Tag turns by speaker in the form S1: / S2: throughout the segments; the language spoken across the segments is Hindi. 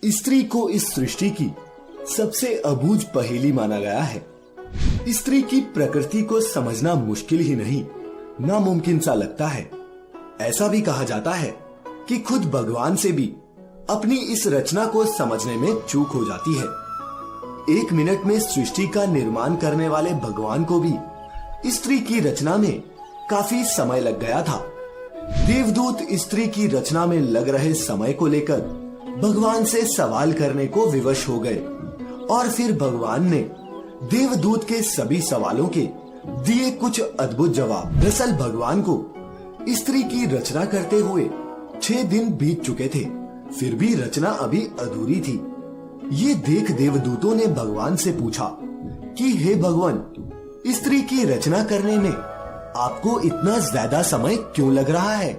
S1: स्त्री को इस सृष्टि की सबसे अबूझ पहेली माना गया है। स्त्री की प्रकृति को समझना मुश्किल ही नहीं, नामुमकिन सा लगता है। ऐसा भी कहा जाता है कि खुद भगवान से भी अपनी इस रचना को समझने में चूक हो जाती है। 1 मिनट में सृष्टि का निर्माण करने वाले भगवान को भी स्त्री की रचना में काफी समय लग गया था। देवदूत स्त्री की रचना में लग रहे समय को लेकर भगवान से सवाल करने को विवश हो गए और फिर भगवान ने देवदूत के सभी सवालों के दिए कुछ अद्भुत जवाब। दरअसल भगवान को स्त्री की रचना करते हुए 6 दिन बीत चुके थे, फिर भी रचना अभी अधूरी थी। ये देख देवदूतों ने भगवान से पूछा कि हे भगवान, स्त्री की रचना करने में आपको इतना ज्यादा समय क्यों लग रहा है?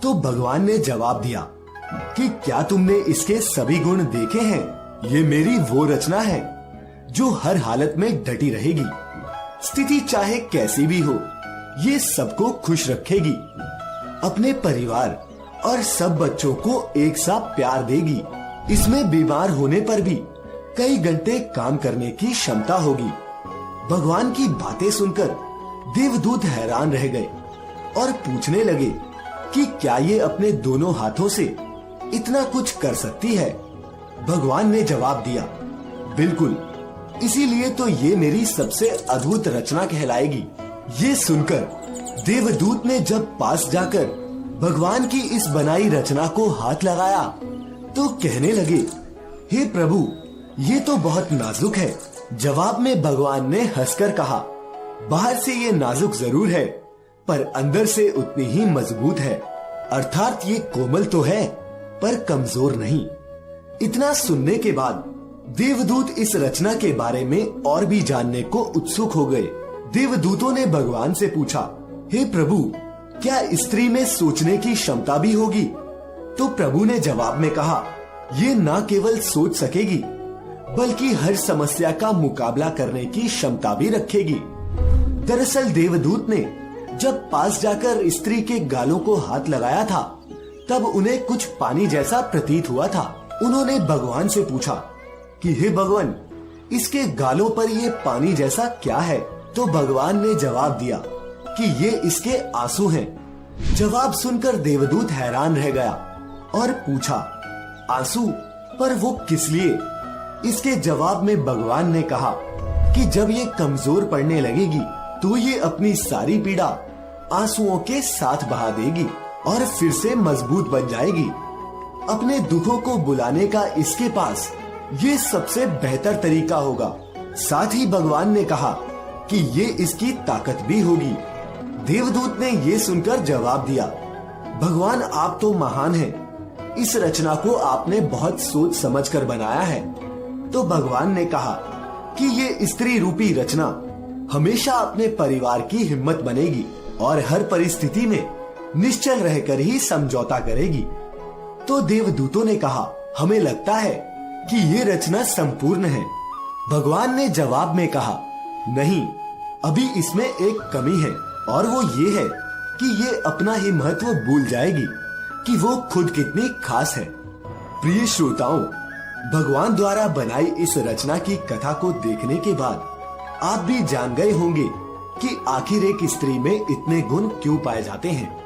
S1: तो भगवान ने जवाब दिया कि क्या तुमने इसके सभी गुण देखे हैं? ये मेरी वो रचना है जो हर हालत में डटी रहेगी, स्थिति चाहे कैसी भी हो, ये सबको खुश रखेगी, अपने परिवार और सब बच्चों को एक सा प्यार देगी। इसमें बीमार होने पर भी कई घंटे काम करने की क्षमता होगी। भगवान की बातें सुनकर देवदूत हैरान रह गए और पूछने लगे कि क्या ये अपने दोनों हाथों से इतना कुछ कर सकती है? भगवान ने जवाब दिया, बिल्कुल, इसीलिए तो ये मेरी सबसे अद्भुत रचना कहलाएगी। ये सुनकर देवदूत ने जब पास जाकर भगवान की इस बनाई रचना को हाथ लगाया तो कहने लगे, हे प्रभु, ये तो बहुत नाजुक है। जवाब में भगवान ने हंसकर कहा, बाहर से ये नाजुक जरूर है, पर अंदर से उतनी ही मजबूत है। अर्थात ये कोमल तो है, पर कमजोर नहीं। इतना सुनने के बाद देवदूत इस रचना के बारे में और भी जानने को उत्सुक हो गए। देवदूतों ने भगवान से पूछा, हे प्रभु, क्या स्त्री में सोचने की क्षमता भी होगी? तो प्रभु ने जवाब में कहा, ये न केवल सोच सकेगी बल्कि हर समस्या का मुकाबला करने की क्षमता भी रखेगी। दरअसल देवदूत ने जब पास जाकर स्त्री के गालों को हाथ लगाया था तब उन्हें कुछ पानी जैसा प्रतीत हुआ था। उन्होंने भगवान से पूछा कि हे भगवान, इसके गालों पर ये पानी जैसा क्या है? तो भगवान ने जवाब दिया कि ये इसके आंसू हैं। जवाब सुनकर देवदूत हैरान रह गया और पूछा, आंसू? पर वो किस लिए? इसके जवाब में भगवान ने कहा कि जब ये कमजोर पड़ने लगेगी तो ये अपनी सारी पीड़ा आंसुओं के साथ बहा देगी और फिर से मजबूत बन जाएगी। अपने दुखों को बुलाने का इसके पास ये सबसे बेहतर तरीका होगा। साथ ही भगवान ने कहा कि ये इसकी ताकत भी होगी। देवदूत ने ये सुनकर जवाब दिया, भगवान, आप तो महान हैं। इस रचना को आपने बहुत सोच समझकर बनाया है। तो भगवान ने कहा कि ये स्त्री रूपी रचना हमेशा अपने परिवार की हिम्मत बनेगी और हर परिस्थिति में निश्चल रहकर ही समझौता करेगी। तो देवदूतों ने कहा, हमें लगता है कि ये रचना संपूर्ण है। भगवान ने जवाब में कहा, नहीं, अभी इसमें एक कमी है और वो ये है कि ये अपना ही महत्व भूल जाएगी कि वो खुद कितनी खास है। प्रिय श्रोताओं, भगवान द्वारा बनाई इस रचना की कथा को देखने के बाद आप भी जान गए होंगे कि आखिर एक स्त्री में इतने गुण क्यों पाए जाते हैं।